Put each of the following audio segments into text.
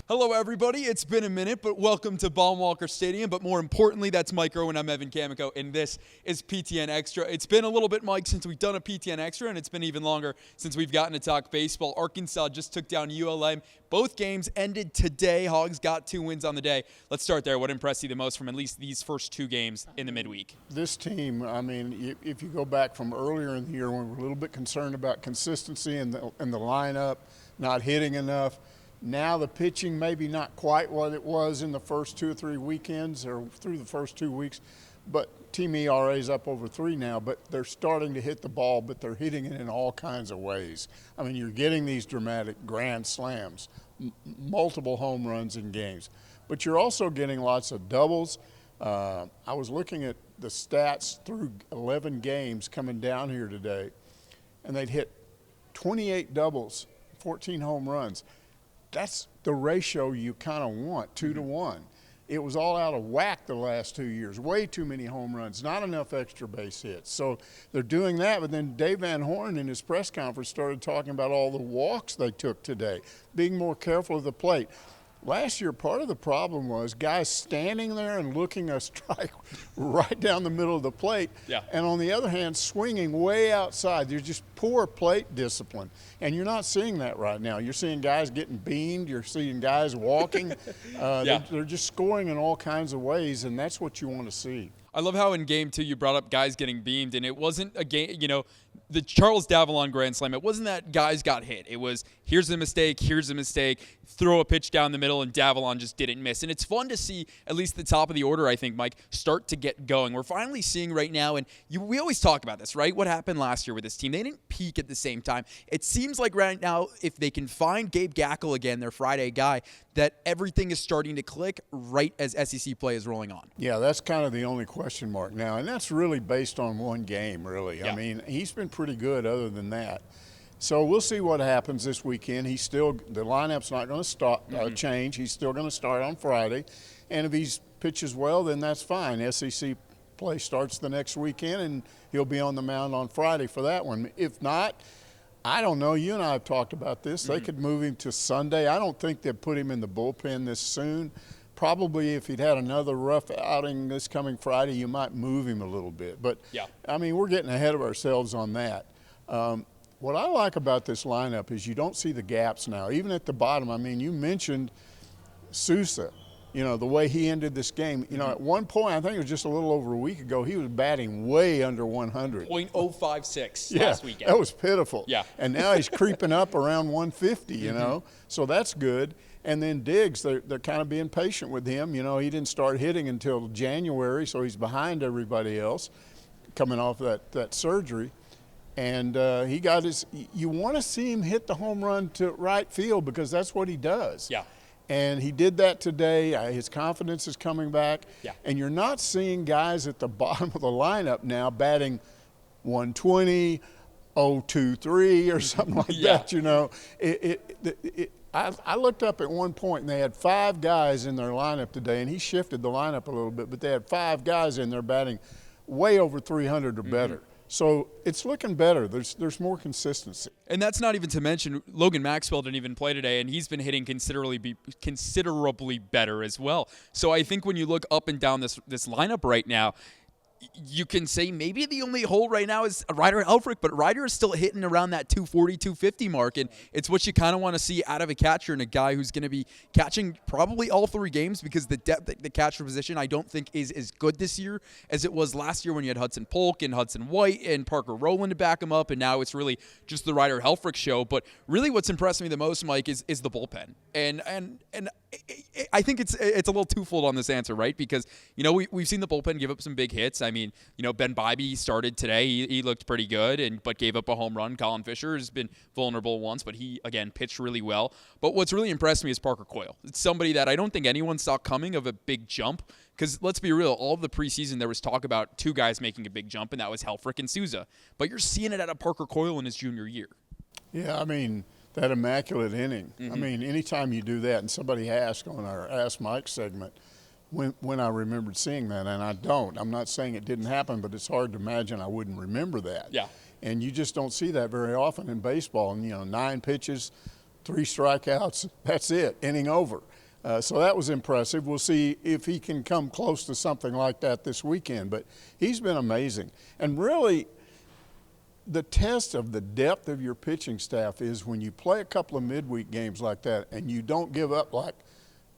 Hello, everybody. It's been a minute, but welcome to Baum-Walker Stadium. But more importantly, that's Mike Irwin. I'm Evan Kamiko, and this is PTN Extra. It's been a little bit, Mike, since we've done a PTN Extra, and it's been even longer since we've gotten to talk baseball. Arkansas just took down ULM. Both games ended today. Hogs got 2 wins on the day. Let's start there. What impressed you the most from at least these first 2 games in the midweek? This team, I mean, if you go back from earlier in the year when we were a little bit concerned about consistency in the lineup, not hitting enough, now the pitching maybe not quite what it was in the first 2 or 3 weekends or through the first 2 weeks, but team ERA is up over 3 now, but they're starting to hit the ball, but they're hitting it in all kinds of ways. I mean, you're getting these dramatic grand slams, multiple home runs in games, but you're also getting lots of doubles. I was looking at the stats through 11 games coming down here today, and they'd hit 28 doubles, 14 home runs. That's the ratio you kind of want, 2 to 1. It was all out of whack the last 2 years. Way too many home runs, not enough extra base hits. So they're doing that, but then Dave Van Horn in his press conference started talking about all the walks they took today, being more careful of the plate. Last year, part of the problem was guys standing there and looking a strike right down the middle of the plate. Yeah. And on the other hand, swinging way outside. There's just poor plate discipline. And you're not seeing that right now. You're seeing guys getting beamed. You're seeing guys walking. They're just scoring in all kinds of ways, and that's what you want to see. I love how in Game 2 you brought up guys getting beamed, and it wasn't a game, the Charles Davalon Grand Slam, it wasn't that guys got hit. It was, here's a mistake, throw a pitch down the middle, and Davalon just didn't miss. And it's fun to see at least the top of the order, I think, Mike, start to get going. We're finally seeing right now, and we always talk about this, right? What happened last year with this team? They didn't peak at the same time. It seems like right now, if they can find Gabe Gackle again, their Friday guy, that everything is starting to click right as SEC play is rolling on. Yeah, that's kind of the only question mark now, and that's really based on one game, really. Yeah. I mean, he's been pretty good other than that. So we'll see what happens this weekend. The lineup's not going to stop change. He's still going to start on Friday, and if he pitches well, then that's fine. SEC play starts the next weekend, and he'll be on the mound on Friday for that one. If not, I don't know. You and I have talked about this. They could move him to Sunday. I don't think they'd put him in the bullpen this soon. Probably if he'd had another rough outing this coming Friday, you might move him a little bit. But, yeah. I mean, we're getting ahead of ourselves on that. What I like about this lineup is you don't see the gaps now. Even at the bottom, I mean, you mentioned Sousa. The way he ended this game. At one point, I think it was just a little over a week ago, he was batting way under 100. .056 yeah, last weekend. That was pitiful. Yeah. And now he's creeping up around 150, So that's good. And then Diggs, they're kind of being patient with him. He didn't start hitting until January, so he's behind everybody else coming off that surgery. And he got you want to see him hit the home run to right field because that's what he does. Yeah. And he did that today. His confidence is coming back. Yeah. And you're not seeing guys at the bottom of the lineup now batting 120, 023 or something like that, I looked up at one point, and they had 5 guys in their lineup today, and he shifted the lineup a little bit, but they had 5 guys in there batting way over 300 or better. So it's looking better. There's more consistency. And that's not even to mention Logan Maxwell didn't even play today, and he's been hitting considerably better as well. So I think when you look up and down this lineup right now, you can say maybe the only hole right now is Ryder Helfrich, but Ryder is still hitting around that 240, 250 mark, and it's what you kind of want to see out of a catcher and a guy who's going to be catching probably all 3 games because the depth at the catcher position I don't think is as good this year as it was last year when you had Hudson Polk and Hudson White and Parker Rowland to back him up, and now it's really just the Ryder Helfrich show. But really what's impressed me the most, Mike, is the bullpen. And I think it's a little twofold on this answer, right? Because, we've seen the bullpen give up some big hits. I mean, Ben Bybee started today. He looked pretty good, but gave up a home run. Colin Fisher has been vulnerable once, but he, again, pitched really well. But what's really impressed me is Parker Coyle. It's somebody that I don't think anyone saw coming of a big jump. Because let's be real, all of the preseason there was talk about 2 guys making a big jump, and that was Helfrich and Sousa. But you're seeing it out of Parker Coyle in his junior year. Yeah, I mean, that immaculate inning. I mean, anytime you do that, and somebody asked on our Ask Mike segment when I remembered seeing that, and I don't. I'm not saying it didn't happen, but it's hard to imagine I wouldn't remember that. Yeah. And you just don't see that very often in baseball. And, 9 pitches, 3 strikeouts, that's it, inning over. So that was impressive. We'll see if he can come close to something like that this weekend. But he's been amazing. And really, the test of the depth of your pitching staff is when you play a couple of midweek games like that and you don't give up like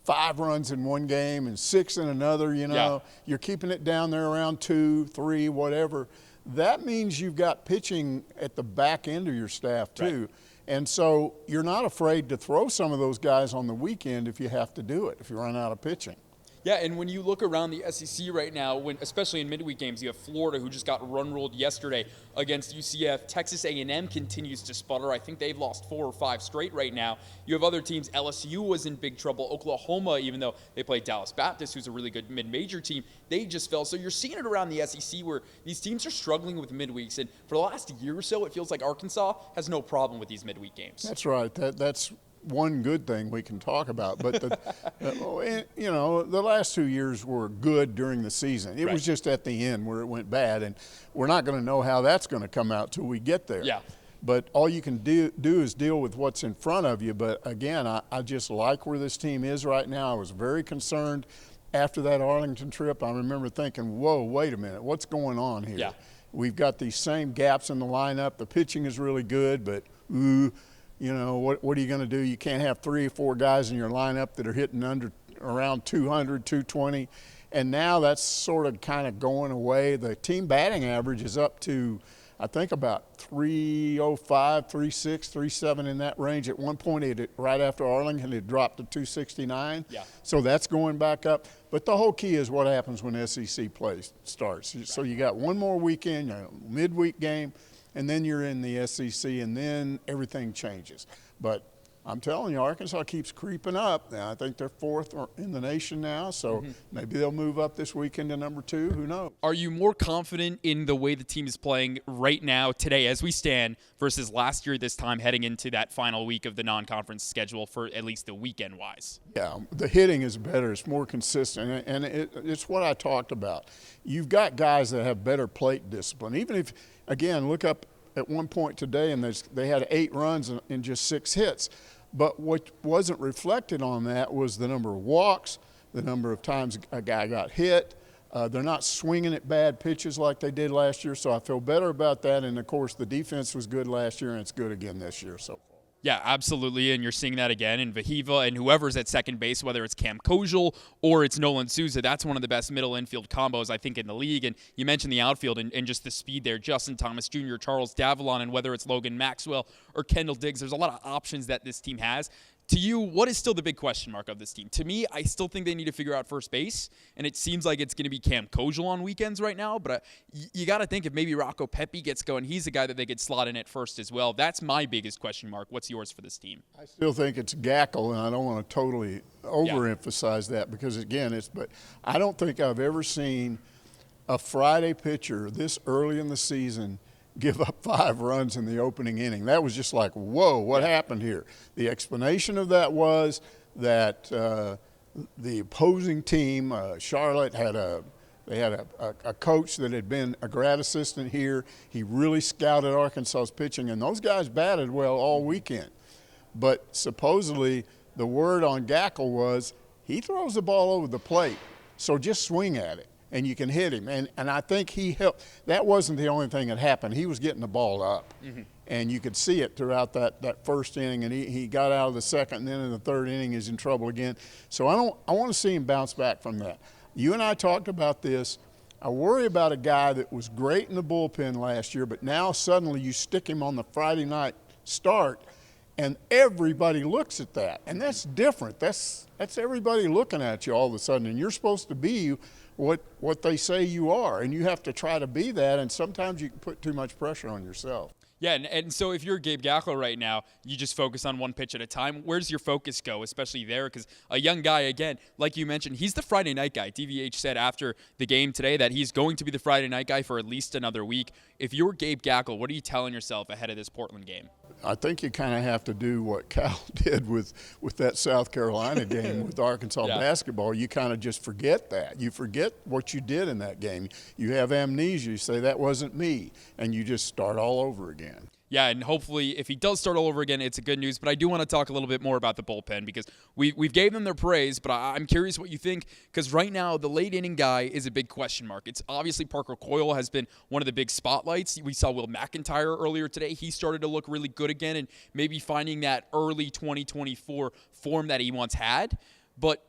5 runs in one game and 6 in another, you're keeping it down there around 2, 3, whatever. That means you've got pitching at the back end of your staff too. Right. And so you're not afraid to throw some of those guys on the weekend if you have to do it, if you run out of pitching. Yeah, and when you look around the SEC right now, especially in midweek games, you have Florida, who just got run-ruled yesterday against UCF. Texas A&M continues to sputter. I think they've lost 4 or 5 straight right now. You have other teams. LSU was in big trouble. Oklahoma, even though they played Dallas Baptist, who's a really good mid-major team, they just fell. So you're seeing it around the SEC where these teams are struggling with midweeks. And for the last year or so, it feels like Arkansas has no problem with these midweek games. That's right. That's one good thing we can talk about, but the last 2 years were good during the season. It was just at the end where it went bad, and we're not going to know how that's going to come out till we get there. Yeah. But all you can do is deal with what's in front of you. But again, I just like where this team is right now. I was very concerned after that Arlington trip. I remember thinking, whoa, wait a minute, what's going on here? Yeah. We've got these same gaps in the lineup. The pitching is really good, but what are you going to do? You can't have 3 or 4 guys in your lineup that are hitting around 200, 220. And now that's sort of kind of going away. The team batting average is up to, I think, about 305, 36, 37 in that range. At one point, right after Arlington, it dropped to 269. Yeah. So that's going back up. But the whole key is what happens when SEC play starts. Right. So you got one more weekend, midweek game, and then you're in the SEC, and then everything changes. But I'm telling you, Arkansas keeps creeping up. Now, I think they're 4th in the nation now, so maybe they'll move up this weekend to number 2. Who knows? Are you more confident in the way the team is playing right now, today, as we stand, versus last year this time heading into that final week of the non-conference schedule for at least the weekend-wise? Yeah, the hitting is better. It's more consistent, and it's what I talked about. You've got guys that have better plate discipline. Even if, again, look up at one point today, and they had 8 runs and just 6 hits. But what wasn't reflected on that was the number of walks, the number of times a guy got hit. They're not swinging at bad pitches like they did last year, so I feel better about that. And, of course, the defense was good last year, and it's good again this year so far. Yeah, absolutely, and you're seeing that again in Vahiva and whoever's at second base, whether it's Cam Kojal or it's Nolan Souza. That's one of the best middle infield combos, I think, in the league. And you mentioned the outfield and just the speed there. Justin Thomas Jr., Charles Davalon, and whether it's Logan Maxwell or Kendall Diggs, there's a lot of options that this team has. To you, what is still the big question mark of this team? To me, I still think they need to figure out first base, and it seems like it's going to be Cam Kojal on weekends right now, but you got to think if maybe Rocco Pepe gets going, he's the guy that they could slot in at first as well. That's my biggest question mark. What's yours for this team? I still think it's Gackle, and I don't want to totally overemphasize that because, again, but I don't think I've ever seen a Friday pitcher this early in the season give up 5 runs in the opening inning. That was just like, whoa, what happened here? The explanation of that was that the opposing team, Charlotte, had a coach that had been a grad assistant here. He really scouted Arkansas's pitching, and those guys batted well all weekend. But supposedly the word on Gackle was he throws the ball over the plate, so just swing at it. And you can hit him. And I think he helped. That wasn't the only thing that happened. He was getting the ball up. And you could see it throughout that first inning. And he got out of the second, and then in the third inning he's in trouble again. So I want to see him bounce back from that. You and I talked about this. I worry about a guy that was great in the bullpen last year, but now suddenly you stick him on the Friday night start, and everybody looks at that. And that's different. That's everybody looking at you all of a sudden. And you're supposed to be what they say you are, and you have to try to be that, and sometimes you can put too much pressure on yourself. Yeah, and so if you're Gabe Gackler right now, you just focus on one pitch at a time. Where's your focus go, especially there? Because a young guy, again, like you mentioned, he's the Friday night guy. DVH said after the game today that he's going to be the Friday night guy for at least another week. If you're Gabe Gackle, what are you telling yourself ahead of this Portland game? I think you kind of have to do what Cal did with that South Carolina game with Arkansas basketball. You kind of just forget that. You forget what you did in that game. You have amnesia. You say, that wasn't me, and you just start all over again. Yeah, and hopefully if he does start all over again, it's a good news. But I do want to talk a little bit more about the bullpen because we've gave them their praise, but I'm curious what you think because right now the late inning guy is a big question mark. It's obviously Parker Coyle has been one of the big spotlights. We saw Will McIntyre earlier today. He started to look really good again and maybe finding that early 2024 form that he once had. But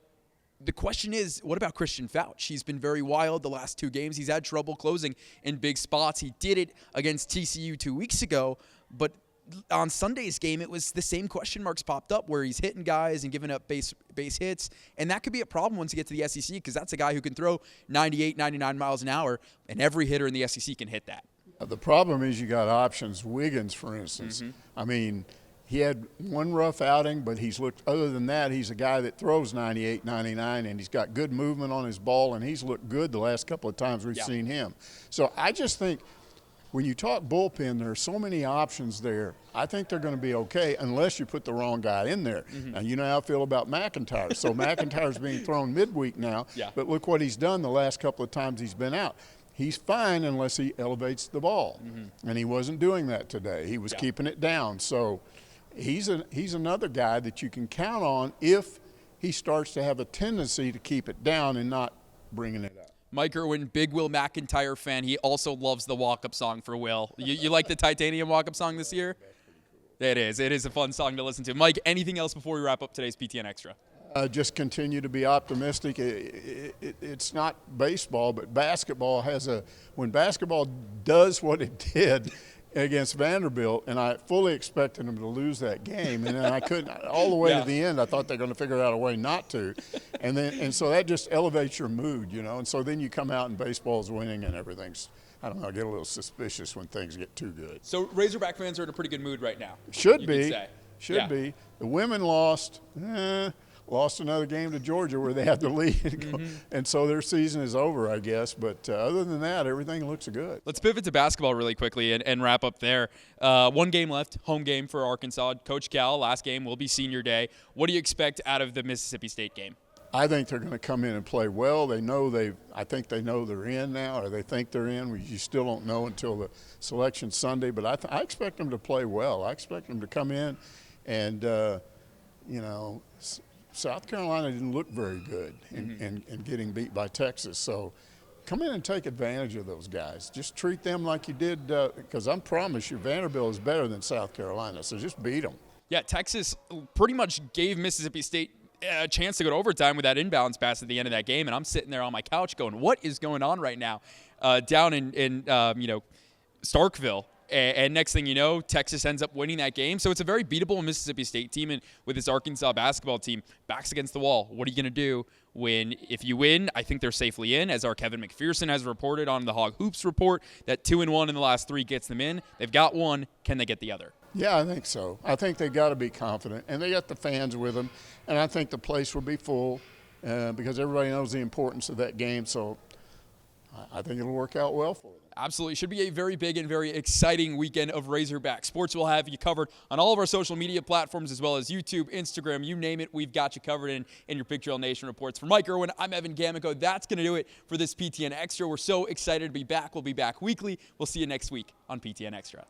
the question is, what about Christian Fouch? He's been very wild the last 2 games. He's had trouble closing in big spots. He did it against TCU 2 weeks ago, but on Sunday's game, it was the same question marks popped up where he's hitting guys and giving up base hits, and that could be a problem once you get to the SEC because that's a guy who can throw 98, 99 miles an hour, and every hitter in the SEC can hit that. The problem is you got options. Wiggins, for instance. I mean, he had one rough outing, but he's looked, other than that, he's a guy that throws 98, 99, and he's got good movement on his ball, and he's looked good the last couple of times we've seen him. So I just think when you talk bullpen, there are so many options there. I think they're going to be okay unless you put the wrong guy in there. And you know how I feel about McIntyre. So McIntyre's being thrown midweek now, but look what he's done the last couple of times he's been out. He's fine unless he elevates the ball, and he wasn't doing that today. He was keeping it down. So he's another guy that you can count on if he starts to have a tendency to keep it down and not bringing it up. Mike Irwin, big Will McIntyre fan. He also loves the walk-up song for Will. You like the Titanium walk-up song this year? It is. It is a fun song to listen to. Mike, anything else before we wrap up today's PTN Extra? Just continue to be optimistic. It's not baseball, but basketball has when basketball does what it did against Vanderbilt, and I fully expected them to lose that game, and then I couldn't. All the way to the end, I thought they're going to figure out a way not to, and so that just elevates your mood, you know. And so then you come out and baseball's winning and everything's, I don't know, I get a little suspicious when things get too good. So Razorback fans are in a pretty good mood right now. Should be. The women lost another game to Georgia where they had the lead, and so their season is over, I guess. But other than that, everything looks good. Let's pivot to basketball really quickly and wrap up there. 1 game left, home game for Arkansas. Coach Cal, last game will be senior day. What do you expect out of the Mississippi State game? I think they're going to come in and play well. I think they know they're in now, or they think they're in. You still don't know until the selection Sunday, but I expect them to play well. I expect them to come in and, South Carolina didn't look very good in getting beat by Texas. So come in and take advantage of those guys. Just treat them like you did, because I promise you Vanderbilt is better than South Carolina, so just beat them. Yeah, Texas pretty much gave Mississippi State a chance to go to overtime with that inbounds pass at the end of that game, and I'm sitting there on my couch going, what is going on right now down in Starkville? And next thing you know, Texas ends up winning that game. So it's a very beatable Mississippi State team, and with this Arkansas basketball team, backs against the wall. What are you going to do if you win? I think they're safely in, as our Kevin McPherson has reported on the Hog Hoops report, that 2-1 in the last 3 gets them in. They've got one. Can they get the other? Yeah, I think so. I think they got to be confident, and they got the fans with them, and I think the place will be full because everybody knows the importance of that game. So I think it'll work out well for them. Absolutely. Should be a very big and very exciting weekend of Razorback sports. We'll have you covered on all of our social media platforms as well as YouTube, Instagram, you name it. We've got you covered in your Big 12 Nation reports. For Mike Irwin, I'm Evan Gamico. That's going to do it for this PTN Extra. We're so excited to be back. We'll be back weekly. We'll see you next week on PTN Extra.